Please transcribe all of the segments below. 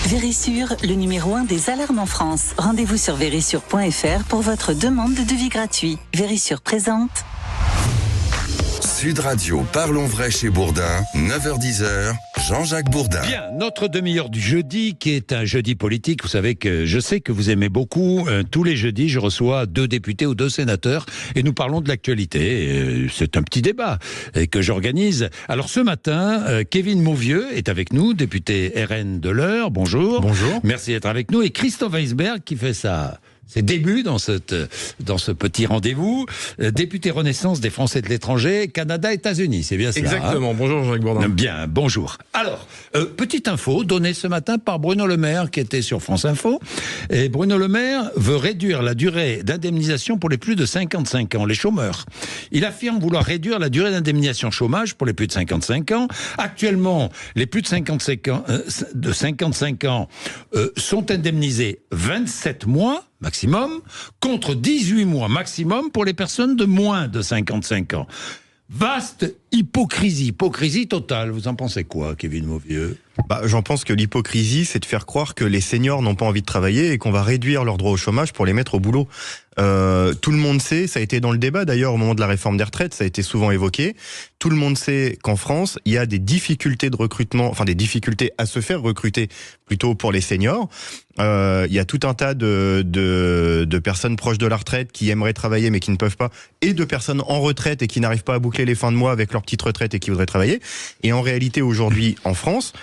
Vérissure, le numéro 1 des alarmes en France. Rendez-vous sur vérissure.fr pour votre demande de devis gratuit. Vérissure présente. Sud Radio, parlons vrai chez Bourdin, 9h-10h, Jean-Jacques Bourdin. Bien, notre demi-heure du jeudi, qui est un jeudi politique. Vous savez que je sais que vous aimez beaucoup. Tous les jeudis, je reçois 2 députés ou 2 sénateurs et nous parlons de l'actualité. C'est un petit débat que j'organise. Alors ce matin, Kevin Mauvieux est avec nous, député RN de l'Eure. Bonjour. Bonjour. Merci d'être avec nous. Et Christophe Weisberg qui fait ses débuts dans ce petit rendez-vous, député Renaissance des Français de l'étranger, Canada, États-Unis, c'est bien ça. Exactement, bonjour Jean-Jacques Bourdin. Bien, bonjour. Alors, petite info donnée ce matin par Bruno Le Maire, qui était sur France Info. Et Bruno Le Maire veut réduire la durée d'indemnisation pour les plus de 55 ans, les chômeurs. Il affirme vouloir réduire la durée d'indemnisation chômage pour les plus de 55 ans. Actuellement, les plus de 55 ans sont indemnisés 27 mois, maximum, contre 18 mois maximum pour les personnes de moins de 55 ans. Vaste hypocrisie totale. Vous en pensez quoi, Kevin Mauvieux ? J'en pense que l'hypocrisie, c'est de faire croire que les seniors n'ont pas envie de travailler et qu'on va réduire leur droit au chômage pour les mettre au boulot. Tout le monde sait, ça a été dans le débat d'ailleurs au moment de la réforme des retraites, ça a été souvent évoqué. Tout le monde sait qu'en France, il y a des difficultés de recrutement, enfin des difficultés à se faire recruter plutôt pour les seniors. Il y a tout un tas de personnes proches de la retraite qui aimeraient travailler mais qui ne peuvent pas, et de personnes en retraite et qui n'arrivent pas à boucler les fins de mois avec leur petite retraite et qui voudraient travailler. Et en réalité, aujourd'hui, en France,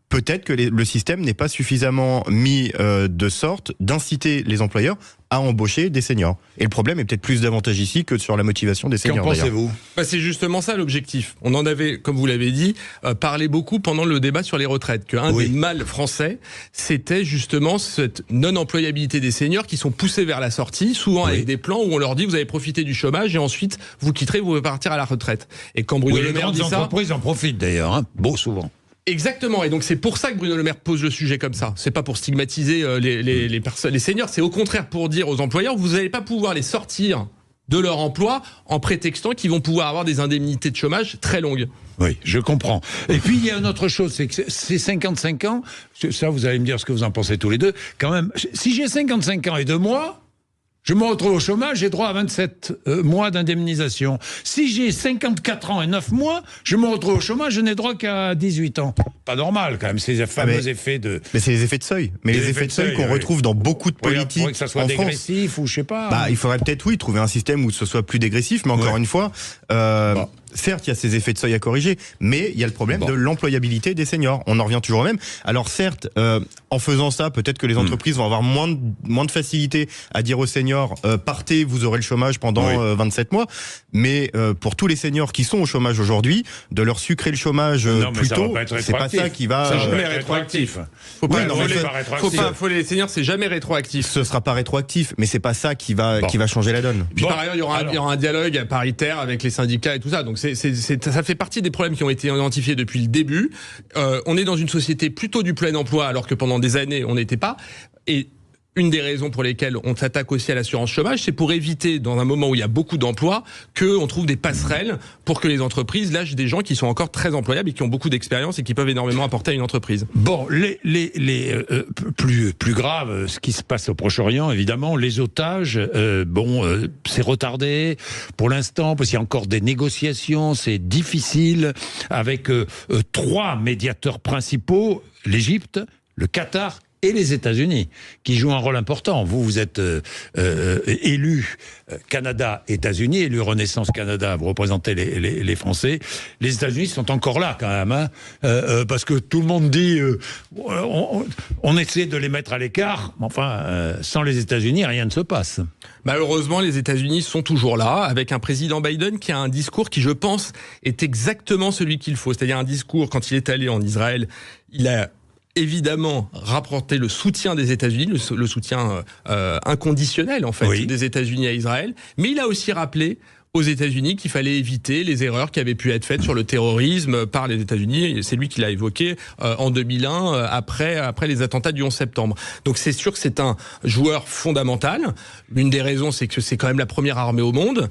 peut-être que le système n'est pas suffisamment mis de sorte d'inciter les employeurs à embaucher des seniors. Et le problème est peut-être plus davantage ici que sur la motivation des seniors. Qu'en pensez-vous ? C'est justement ça l'objectif. On en avait, comme vous l'avez dit, parlé beaucoup pendant le débat sur les retraites, qu'un des mâles français, c'était justement cette non-employabilité des seniors qui sont poussés vers la sortie, souvent avec des plans où on leur dit vous allez profiter du chômage et ensuite vous quitterez, vous pouvez partir à la retraite. Et quand Bruno Le Maire dit ça... Les entreprises en profitent d'ailleurs, souvent. Exactement, et donc c'est pour ça que Bruno Le Maire pose le sujet comme ça. C'est pas pour stigmatiser les personnes, les seniors, c'est au contraire pour dire aux employeurs vous n'allez pas pouvoir les sortir de leur emploi en prétextant qu'ils vont pouvoir avoir des indemnités de chômage très longues. Oui, je comprends. Et puis il y a une autre chose, c'est que ces 55 ans, ça vous allez me dire ce que vous en pensez tous les deux, quand même, si j'ai 55 ans et 2 mois, je me retrouve au chômage, j'ai droit à 27 mois d'indemnisation. Si j'ai 54 ans et 9 mois, je me retrouve au chômage, je n'ai droit qu'à 18 ans. Pas normal quand même, ces fameux effets de... Mais c'est les effets de seuil. Mais les effets de seuil qu'on retrouve dans beaucoup de politiques que ça soit en dégressif France. Ou je sais pas. Il faudrait peut-être, trouver un système où ce soit plus dégressif, mais encore une fois... Certes, il y a ces effets de seuil à corriger, mais il y a le problème de l'employabilité des seniors. On en revient toujours au même. Alors certes, en faisant ça, peut-être que les entreprises vont avoir moins de facilité à dire aux seniors partez, vous aurez le chômage pendant 27 mois. Mais pour tous les seniors qui sont au chômage aujourd'hui, de leur sucrer le chômage plus tôt, c'est pas ça qui va... C'est jamais rétroactif. Les seniors, c'est jamais rétroactif. Ce sera pas rétroactif, mais c'est pas ça qui va changer la donne. Puis par ailleurs, il y aura un dialogue paritaire avec les syndicats et tout ça. Donc ça fait partie des problèmes qui ont été identifiés depuis le début. On est dans une société plutôt du plein emploi, alors que pendant des années, on n'était pas. Et une des raisons pour lesquelles on s'attaque aussi à l'assurance chômage, c'est pour éviter, dans un moment où il y a beaucoup d'emplois, qu'on trouve des passerelles pour que les entreprises lâchent des gens qui sont encore très employables et qui ont beaucoup d'expérience et qui peuvent énormément apporter à une entreprise. Bon, plus grave, ce qui se passe au Proche-Orient, évidemment, les otages, c'est retardé pour l'instant, parce qu'il y a encore des négociations, c'est difficile, avec 3 médiateurs principaux, l'Égypte, le Qatar et les États-Unis, qui jouent un rôle important. Vous êtes élu Canada-États-Unis, élu Renaissance Canada, vous représentez les Français. Les États-Unis sont encore là, quand même, parce que tout le monde dit on essaie de les mettre à l'écart, mais enfin, sans les États-Unis, rien ne se passe. Malheureusement, les États-Unis sont toujours là, avec un président Biden qui a un discours qui, je pense, est exactement celui qu'il faut. C'est-à-dire un discours, quand il est allé en Israël, il a évidemment rapporter le soutien des États-Unis, le soutien inconditionnel en fait des États-Unis à Israël, mais il a aussi rappelé aux États-Unis qu'il fallait éviter les erreurs qui avaient pu être faites sur le terrorisme par les États-Unis. C'est lui qui l'a évoqué en 2001, après les attentats du 11 septembre. Donc c'est sûr que c'est un joueur fondamental. L'une des raisons, c'est que c'est quand même la première armée au monde,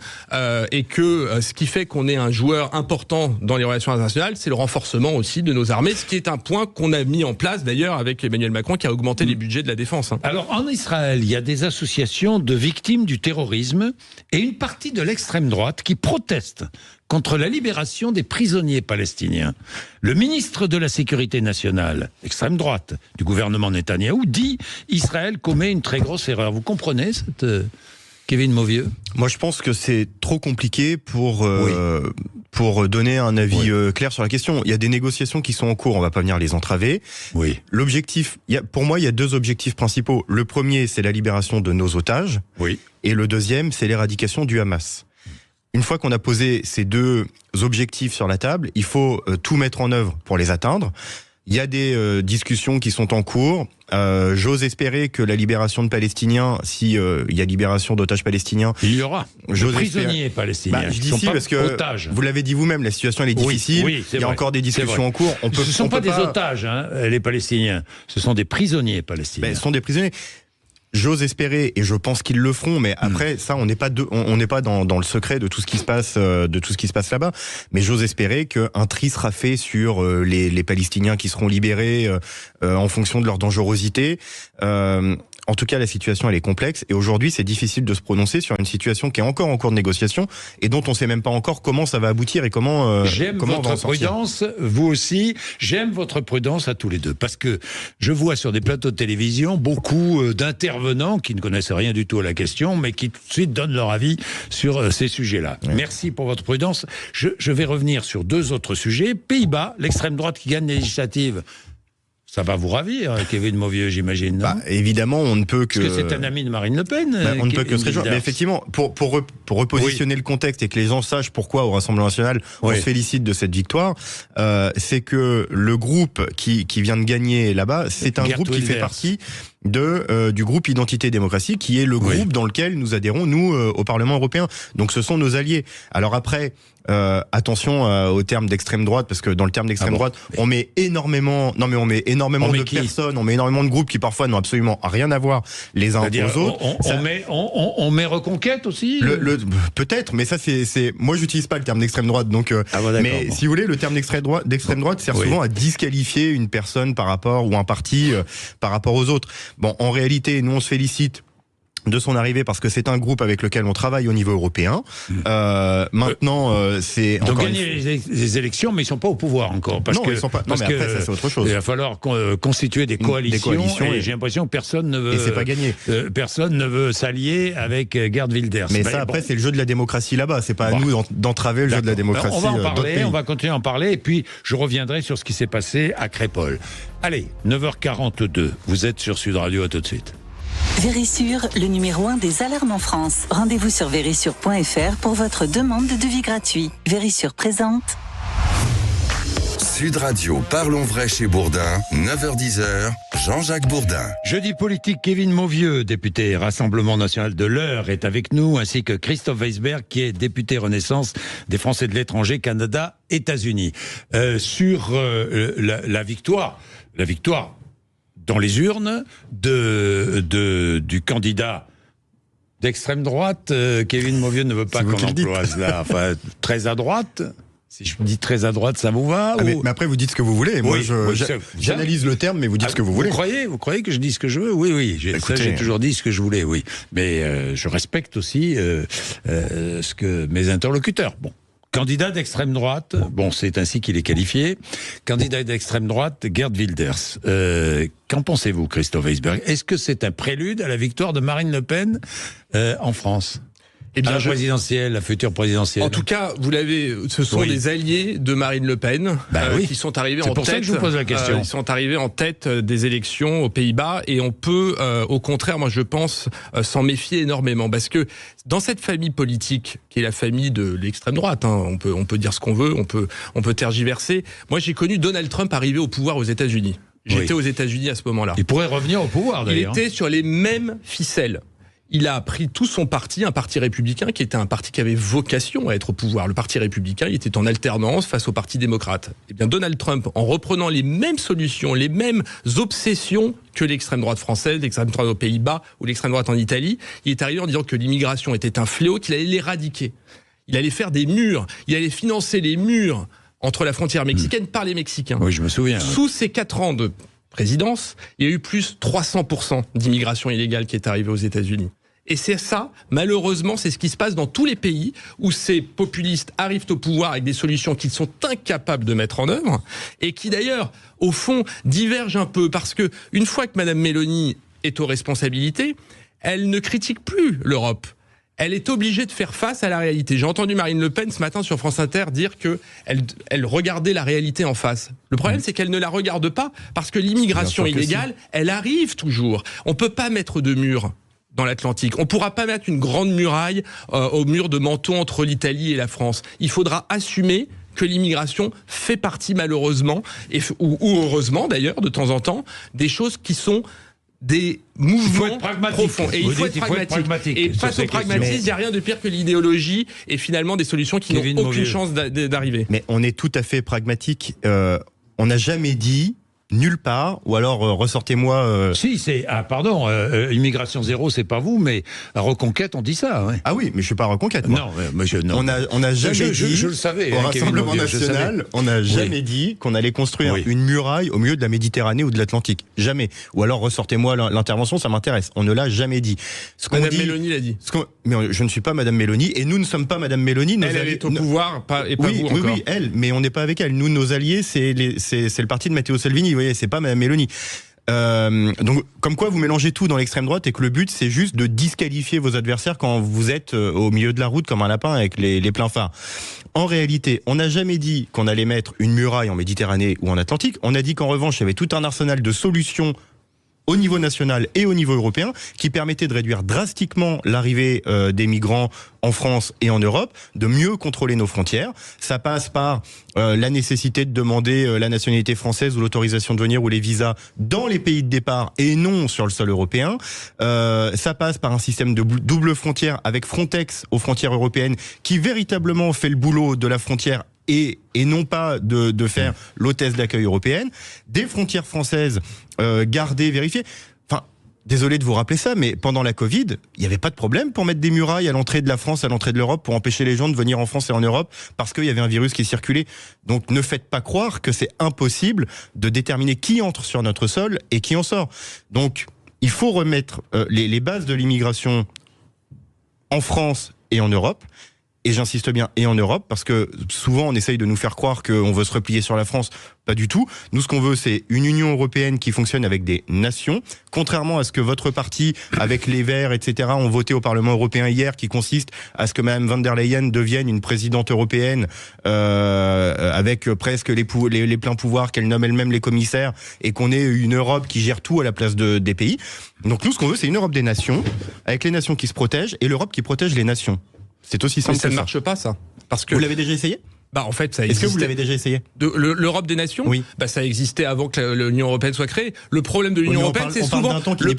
et que ce qui fait qu'on est un joueur important dans les relations internationales, c'est le renforcement aussi de nos armées, ce qui est un point qu'on a mis en place d'ailleurs avec Emmanuel Macron, qui a augmenté les budgets de la défense. Alors en Israël, il y a des associations de victimes du terrorisme et une partie de l'extrême droite qui proteste contre la libération des prisonniers palestiniens. Le ministre de la Sécurité nationale, extrême droite du gouvernement Netanyahou, dit Israël commet une très grosse erreur. Vous comprenez cette... Kevin Mauvieux? Moi, je pense que c'est trop compliqué pour donner un avis clair sur la question. Il y a des négociations qui sont en cours, on va pas venir les entraver. Oui. L'objectif, pour moi, il y a deux objectifs principaux. Le premier, c'est la libération de nos otages. Oui. Et le deuxième, c'est l'éradication du Hamas. Une fois qu'on a posé ces deux objectifs sur la table, il faut tout mettre en œuvre pour les atteindre. Il y a des discussions qui sont en cours. J'ose espérer que la libération de Palestiniens, si il y a libération d'otages palestiniens, il y aura de prisonniers palestiniens. Je dis si parce que otages. Vous l'avez dit vous-même, la situation elle est difficile. Oui, il y a encore des discussions en cours. Ce ne sont pas des otages, hein, les Palestiniens. Ce sont des prisonniers palestiniens. Ce sont des prisonniers. J'ose espérer, et je pense qu'ils le feront, mais après ça, on n'est pas dans le secret de tout ce qui se passe, là-bas. Mais j'ose espérer qu'un tri sera fait sur les Palestiniens qui seront libérés en fonction de leur dangerosité. En tout cas, la situation, elle est complexe. Et aujourd'hui, c'est difficile de se prononcer sur une situation qui est encore en cours de négociation et dont on ne sait même pas encore comment ça va aboutir et comment J'aime votre prudence, vous aussi. J'aime votre prudence à tous les deux. Parce que je vois sur des plateaux de télévision beaucoup d'intervenants qui ne connaissent rien du tout à la question, mais qui tout de suite donnent leur avis sur ces sujets-là. Ouais. Merci pour votre prudence. Je vais revenir sur deux autres sujets. Pays-Bas, l'extrême droite qui gagne les législatives. Ça va vous ravir, Kevin Mauvieux, j'imagine, non? Évidemment, on ne peut que... Parce que c'est un ami de Marine Le Pen. On ne peut que se réjouir. Mais effectivement, pour repositionner le contexte et que les gens sachent pourquoi au Rassemblement National on se félicite de cette victoire, c'est que le groupe qui vient de gagner là-bas, c'est un groupe qui fait partie du groupe Identité et Démocratie, qui est le groupe dans lequel nous adhérons, nous, au Parlement européen. Donc ce sont nos alliés. Alors après... attention au terme d'extrême droite, parce que dans le terme d'extrême droite, on met énormément de personnes, on met énormément de groupes qui parfois n'ont absolument rien à voir les uns aux autres. On met Reconquête aussi. Peut-être, mais ça c'est moi j'utilise pas le terme d'extrême droite, donc. Mais si vous voulez, le terme d'extrême droite sert souvent à disqualifier une personne par rapport ou un parti par rapport aux autres. Bon, en réalité, nous on se félicite de son arrivée parce que c'est un groupe avec lequel on travaille au niveau européen. Maintenant, c'est donc gagner les élections, mais ils sont pas au pouvoir encore. Parce ils sont pas. Non, mais après, ça c'est autre chose. Il va falloir constituer des coalitions. Et j'ai l'impression que personne ne veut. Et c'est pas gagné. Personne ne veut s'allier avec Geert Wilders. Mais ça, après, c'est le jeu de la démocratie là-bas. C'est pas à nous d'entraver le jeu de la démocratie. On va en parler. On va continuer à en parler. Et puis, je reviendrai sur ce qui s'est passé à Crépol. Allez, 9h42. Vous êtes sur Sud Radio. À tout de suite. Vérissure, le numéro 1 des alarmes en France. Rendez-vous sur vérissure.fr pour votre demande de devis gratuit. Vérissure présente. Sud Radio, parlons vrai chez Bourdin, 9h-10h, Jean-Jacques Bourdin. Jeudi politique, Kevin Mauvieux, député Rassemblement National de l'Eure, est avec nous, ainsi que Christophe Weisberg, qui est député Renaissance des Français de l'étranger, Canada, États-Unis. Sur la victoire dans les urnes du candidat d'extrême droite, Kevin Mauvieux ne veut pas qu'on emploie cela. Enfin, très à droite. Si je dis très à droite, ça vous va? Mais après, vous dites ce que vous voulez. Moi, j'analyse le terme, mais vous dites ce que vous voulez. Vous croyez que je dis ce que je veux? Oui. J'ai toujours dit ce que je voulais, oui. Mais je respecte aussi ce que mes interlocuteurs. Bon. Candidat d'extrême droite, c'est ainsi qu'il est qualifié. Candidat d'extrême droite, Geert Wilders. Qu'en pensez-vous, Christophe Weisberg? Est-ce que c'est un prélude à la victoire de Marine Le Pen en France? La future présidentielle. En tout cas, ce sont des alliés de Marine Le Pen qui sont arrivés en tête. C'est pour ça que je vous pose la question. Ils sont arrivés en tête des élections aux Pays-Bas et on peut, au contraire, moi je pense, s'en méfier énormément parce que dans cette famille politique qui est la famille de l'extrême droite, on peut dire ce qu'on veut, on peut tergiverser. Moi, j'ai connu Donald Trump arriver au pouvoir aux États-Unis. J'étais aux États-Unis à ce moment-là. Il pourrait revenir au pouvoir d'ailleurs. Il était sur les mêmes ficelles. il a pris tout son parti, un parti républicain qui était un parti qui avait vocation à être au pouvoir. Le parti républicain, il était en alternance face au parti démocrate. Eh bien, Donald Trump, en reprenant les mêmes solutions, les mêmes obsessions que l'extrême droite française, l'extrême droite aux Pays-Bas ou l'extrême droite en Italie, il est arrivé en disant que l'immigration était un fléau, qu'il allait l'éradiquer. Il allait faire des murs, il allait financer les murs entre la frontière mexicaine par les Mexicains. Oui, je me souviens. Sous ces 4 ans de présidence, il y a eu plus 300% d'immigration illégale qui est arrivée aux États-Unis. Et c'est ça, malheureusement, c'est ce qui se passe dans tous les pays où ces populistes arrivent au pouvoir avec des solutions qu'ils sont incapables de mettre en œuvre et qui d'ailleurs, au fond, divergent un peu parce que une fois que Madame Meloni est aux responsabilités, elle ne critique plus l'Europe. Elle est obligée de faire face à la réalité. J'ai entendu Marine Le Pen ce matin sur France Inter dire qu'elle regardait la réalité en face. Le problème, c'est qu'elle ne la regarde pas parce que l'immigration illégale, elle arrive toujours. On peut pas mettre de mur dans l'Atlantique. On pourra pas mettre une grande muraille au mur de Menton entre l'Italie et la France. Il faudra assumer que l'immigration fait partie malheureusement, ou heureusement d'ailleurs, de temps en temps, des choses qui sont des mouvements profonds. Et il faut être pragmatique. Et face au pragmatisme, il n'y a rien de pire que l'idéologie et finalement des solutions qui n'ont aucune chance d'arriver. Mais on est tout à fait pragmatique. On n'a jamais dit nulle part, ou alors ressortez-moi... Si, c'est... Ah, pardon, immigration zéro, c'est pas vous, mais Reconquête, on dit ça. Ouais. Ah oui, mais je suis pas Reconquête, moi. Non, monsieur, non. On a jamais dit... Je le savais. Au Rassemblement National, on n'a jamais dit qu'on allait construire une muraille au milieu de la Méditerranée ou de l'Atlantique. Jamais. Ou alors ressortez-moi l'intervention, ça m'intéresse. On ne l'a jamais dit. Madame Meloni l'a dit. Mais je ne suis pas Madame Meloni, et nous ne sommes pas Madame Meloni. Elle est au pouvoir, et pas vous encore. Oui, elle, mais on n'est pas avec elle. Nous, nos alliés, c'est le parti de Matteo Salvini. Vous voyez, c'est pas Madame Meloni. Donc, comme quoi vous mélangez tout dans l'extrême droite et que le but c'est juste de disqualifier vos adversaires quand vous êtes au milieu de la route comme un lapin avec les pleins phares. En réalité, on n'a jamais dit qu'on allait mettre une muraille en Méditerranée ou en Atlantique. On a dit qu'en revanche, il y avait tout un arsenal de solutions au niveau national et au niveau européen, qui permettait de réduire drastiquement l'arrivée des migrants en France et en Europe, de mieux contrôler nos frontières. Ça passe par la nécessité de demander la nationalité française ou l'autorisation de venir ou les visas dans les pays de départ et non sur le sol européen. Ça passe par un système de double frontière avec Frontex aux frontières européennes qui véritablement fait le boulot de la frontière et non pas de faire l'hôtesse d'accueil européenne, des frontières françaises gardées, vérifiées. Enfin, désolé de vous rappeler ça, mais pendant la Covid, il n'y avait pas de problème pour mettre des murailles à l'entrée de la France, à l'entrée de l'Europe, pour empêcher les gens de venir en France et en Europe, parce qu'il y avait un virus qui circulait. Donc ne faites pas croire que c'est impossible de déterminer qui entre sur notre sol et qui en sort. Donc il faut remettre les bases de l'immigration en France et en Europe. Et j'insiste bien, et en Europe, parce que souvent on essaye de nous faire croire qu'on veut se replier sur la France. Pas du tout. Nous, ce qu'on veut, c'est une Union européenne qui fonctionne avec des nations, contrairement à ce que votre parti, avec les Verts, etc., ont voté au Parlement européen hier, qui consiste à ce que Mme von der Leyen devienne une présidente européenne avec presque les pleins pouvoirs, qu'elle nomme elle-même les commissaires, et qu'on ait une Europe qui gère tout à la place des pays. Donc nous, ce qu'on veut, c'est une Europe des nations, avec les nations qui se protègent, et l'Europe qui protège les nations. C'est aussi simple. Mais ça ne marche pas, ça. Parce que vous l'avez déjà essayé ? Bah en fait, ça Est-ce que vous l'avez déjà essayé ? L'Europe des nations ? Oui. Bah ça existait avant que l'Union européenne soit créée. Le problème de l'Union européenne, c'est souvent le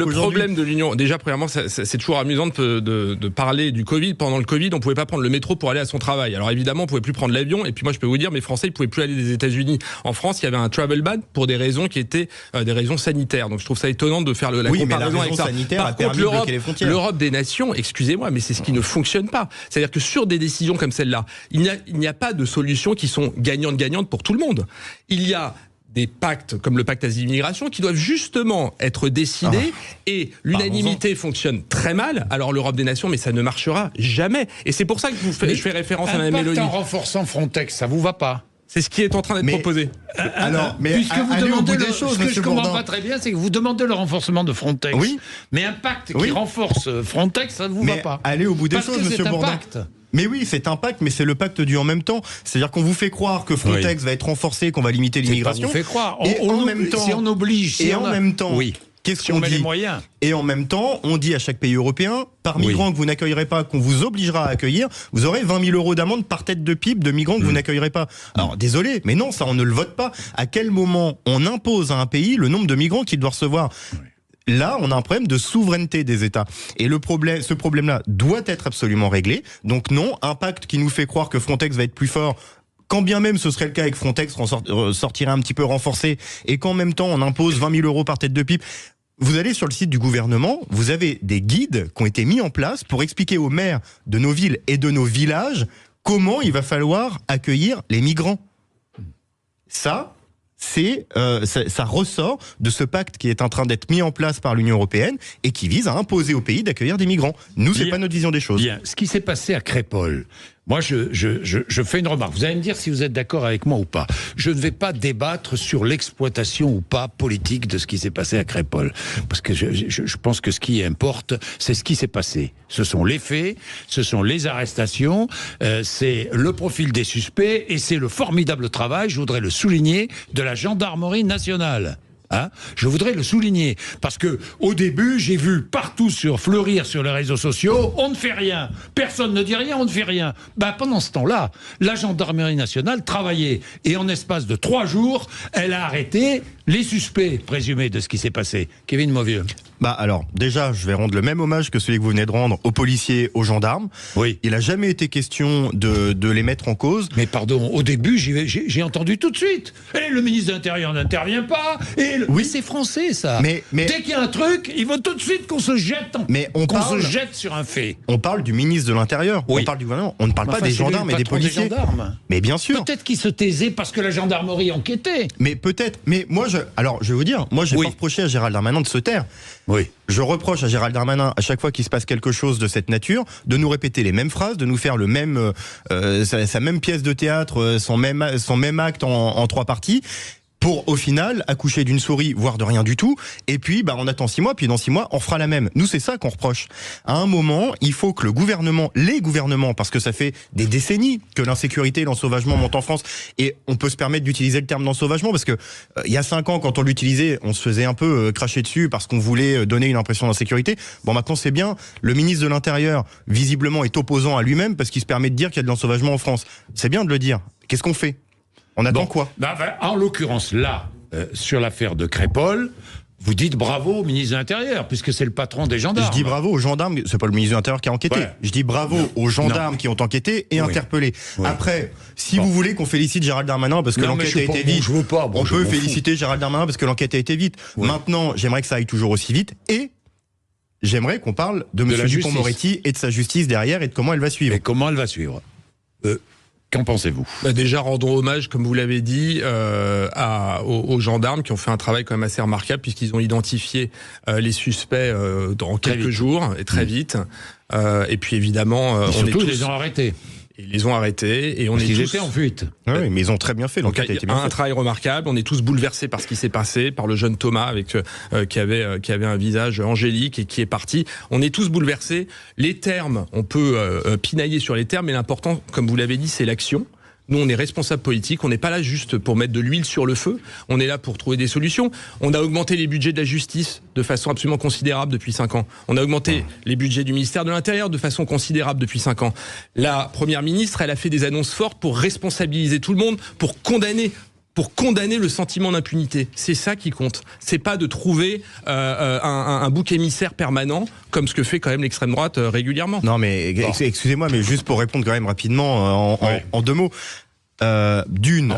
problème de l'Union. Déjà, premièrement, c'est toujours amusant de parler du Covid. Pendant le Covid, on pouvait pas prendre le métro pour aller à son travail. Alors évidemment, on pouvait plus prendre l'avion. Et puis moi, je peux vous dire, mes Français, ils pouvaient plus aller des États-Unis. En France, il y avait un travel ban pour des raisons qui étaient des raisons sanitaires. Donc je trouve ça étonnant de faire la comparaison avec ça. Par contre, l'Europe des nations, excusez-moi, mais c'est ce qui ne fonctionne pas. C'est-à-dire que sur des décisions comme celle-là, il n'y a pas de solutions qui sont gagnantes pour tout le monde. Il y a des pactes comme le pacte asile-immigration qui doivent justement être décidés et l'unanimité fonctionne très mal. Alors l'Europe des nations, mais ça ne marchera jamais. Et c'est pour ça que je fais référence à Mme Meloni. Un pacte en renforçant Frontex, ça vous va pas ? C'est ce qui est en train d'être proposé. Alors, mais puisque vous demandez des choses, ce que je ne comprends pas très bien, c'est que vous demandez le renforcement de Frontex. Oui. Mais un pacte qui renforce Frontex, ça ne vous va pas. Allez au bout des choses, monsieur Bourdin. Mais oui, c'est un pacte, mais c'est le pacte du en même temps. C'est-à-dire qu'on vous fait croire que Frontex va être renforcé, qu'on va limiter l'immigration. On vous fait croire. Et en même temps, si on oblige, en même temps, qu'est-ce qu'on dit ? Et en même temps, on dit à chaque pays européen, par migrant que vous n'accueillerez pas, qu'on vous obligera à accueillir, vous aurez 20 000 € d'amende par tête de pipe de migrants que vous n'accueillerez pas. Alors désolé, mais non, ça on ne le vote pas. À quel moment on impose à un pays le nombre de migrants qu'il doit recevoir ? là, on a un problème de souveraineté des États. Et ce problème-là doit être absolument réglé. Donc non, un pacte qui nous fait croire que Frontex va être plus fort, quand bien même ce serait le cas avec Frontex, sortirait un petit peu renforcé, et qu'en même temps on impose 20 000 € par tête de pipe. Vous allez sur le site du gouvernement, vous avez des guides qui ont été mis en place pour expliquer aux maires de nos villes et de nos villages comment il va falloir accueillir les migrants. Ça ressort de ce pacte qui est en train d'être mis en place par l'Union européenne et qui vise à imposer au pays d'accueillir des migrants. Nous, c'est pas notre vision des choses. Bien, ce qui s'est passé à Crépol, moi je fais une remarque. Vous allez me dire si vous êtes d'accord avec moi ou pas. Je ne vais pas débattre sur l'exploitation ou pas politique de ce qui s'est passé à Crépol. Parce que je pense que ce qui importe, c'est ce qui s'est passé. Ce sont les faits, ce sont les arrestations, c'est le profil des suspects et c'est le formidable travail, je voudrais le souligner, de la gendarmerie nationale. Hein, je voudrais le souligner parce que au début j'ai vu partout fleurir sur les réseaux sociaux, on ne fait rien, personne ne dit rien, on ne fait rien. Pendant ce temps-là, la gendarmerie nationale travaillait et en espace de 3 jours, elle a arrêté les suspects présumés de ce qui s'est passé. Kevin Mauvieux. Alors, déjà, je vais rendre le même hommage que celui que vous venez de rendre aux policiers, aux gendarmes. Oui. Il n'a jamais été question de les mettre en cause. Mais pardon, au début, j'ai entendu tout de suite. Et le ministre de l'Intérieur n'intervient pas. Oui, c'est français, ça. Mais dès qu'il y a un truc, il veut tout de suite qu'on se jette se jette sur un fait. On parle du ministre de l'Intérieur. Oui. On parle du gouvernement. On ne parle pas des gendarmes et des policiers. Mais bien sûr. Peut-être qu'il se taisait parce que la gendarmerie enquêtait. Mais peut-être. Mais moi, je vais vous dire, moi, j'ai pas reproché à Gérald Darmanin de se taire. Oui. Je reproche à Gérald Darmanin, à chaque fois qu'il se passe quelque chose de cette nature, de nous répéter les mêmes phrases, de nous faire sa même pièce de théâtre, son même acte en 3 parties, pour au final accoucher d'une souris, voire de rien du tout, et puis on attend 6 mois, puis dans 6 mois on fera la même. Nous, c'est ça qu'on reproche. À un moment, il faut que les gouvernements, parce que ça fait des décennies que l'insécurité et l'ensauvagement montent en France, et on peut se permettre d'utiliser le terme d'ensauvagement, parce que il y a 5 ans, quand on l'utilisait, on se faisait un peu cracher dessus parce qu'on voulait donner une impression d'insécurité. Maintenant c'est bien, le ministre de l'Intérieur, visiblement, est opposant à lui-même, parce qu'il se permet de dire qu'il y a de l'ensauvagement en France. C'est bien de le dire. Qu'est-ce qu'on fait ? On attend quoi ? En l'occurrence, là, sur l'affaire de Crépol, vous dites bravo au ministre de l'Intérieur, puisque c'est le patron des gendarmes. Je dis bravo aux gendarmes, c'est pas le ministre de l'Intérieur qui a enquêté. Ouais. Je dis bravo aux gendarmes qui ont enquêté et interpellé. Oui. Après, si vous voulez qu'on félicite Gérald Darmanin parce que l'enquête a été vite, on peut féliciter Gérald Darmanin parce que l'enquête a été vite. Oui. Maintenant, j'aimerais que ça aille toujours aussi vite et j'aimerais qu'on parle de M. Dupond-Moretti et de sa justice derrière et de comment elle va suivre. Et comment elle va suivre Qu'en pensez-vous ? Déjà, rendons hommage, comme vous l'avez dit, aux gendarmes qui ont fait un travail quand même assez remarquable puisqu'ils ont identifié les suspects dans quelques jours et très vite. Et puis évidemment, surtout, ils les ont arrêtés. Ils les ont arrêtés et ils étaient en fuite. Oui, mais ils ont très bien fait. L'enquête a été bien faite. Un travail remarquable. On est tous bouleversés par ce qui s'est passé, par le jeune Thomas qui avait un visage angélique et qui est parti. On est tous bouleversés. Les termes, on peut pinailler sur les termes, mais l'important, comme vous l'avez dit, c'est l'action. Nous, on est responsables politiques, on n'est pas là juste pour mettre de l'huile sur le feu, on est là pour trouver des solutions. On a augmenté les budgets de la justice de façon absolument considérable depuis 5 ans. On a augmenté les budgets du ministère de l'Intérieur de façon considérable depuis 5 ans. La Première ministre, elle a fait des annonces fortes pour responsabiliser tout le monde, pour condamner le sentiment d'impunité. C'est ça qui compte. C'est pas de trouver un bouc émissaire permanent, comme ce que fait quand même l'extrême droite régulièrement. Non mais excusez-moi, mais juste pour répondre quand même rapidement en 2 mots. À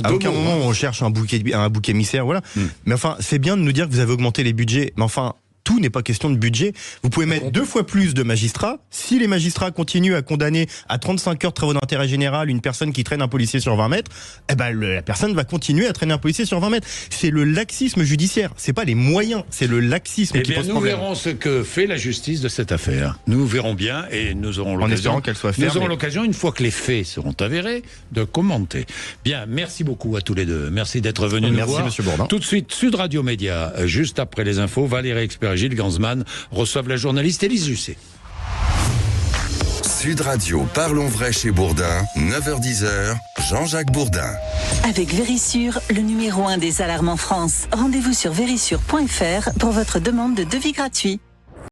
aucun moment on cherche un bouc émissaire, voilà. Mais enfin, c'est bien de nous dire que vous avez augmenté les budgets, mais enfin, tout n'est pas question de budget. Vous pouvez mettre 2 fois plus de magistrats. Si les magistrats continuent à condamner à 35 heures de travaux d'intérêt général une personne qui traîne un policier sur 20 mètres, la personne va continuer à traîner un policier sur 20 mètres. C'est le laxisme judiciaire. C'est pas les moyens, c'est le laxisme qui pose problème. Nous verrons ce que fait la justice de cette affaire. Nous verrons bien et nous aurons l'occasion. En espérant qu'elle soit ferme. Nous aurons l'occasion, une fois que les faits seront avérés, de commenter. Bien, merci beaucoup à tous les deux. Merci d'être venus nous voir. Merci, Monsieur Bourdin. Tout de suite, Sud Radio Média, juste après les infos, Valérie Expert et Gilles Gansman reçoivent la journaliste Élise Lucet. Sud Radio, parlons vrai chez Bourdin, 9h-10h, Jean-Jacques Bourdin. Avec Vérissure, le numéro 1 des alarmes en France. Rendez-vous sur vérissure.fr pour votre demande de devis gratuit.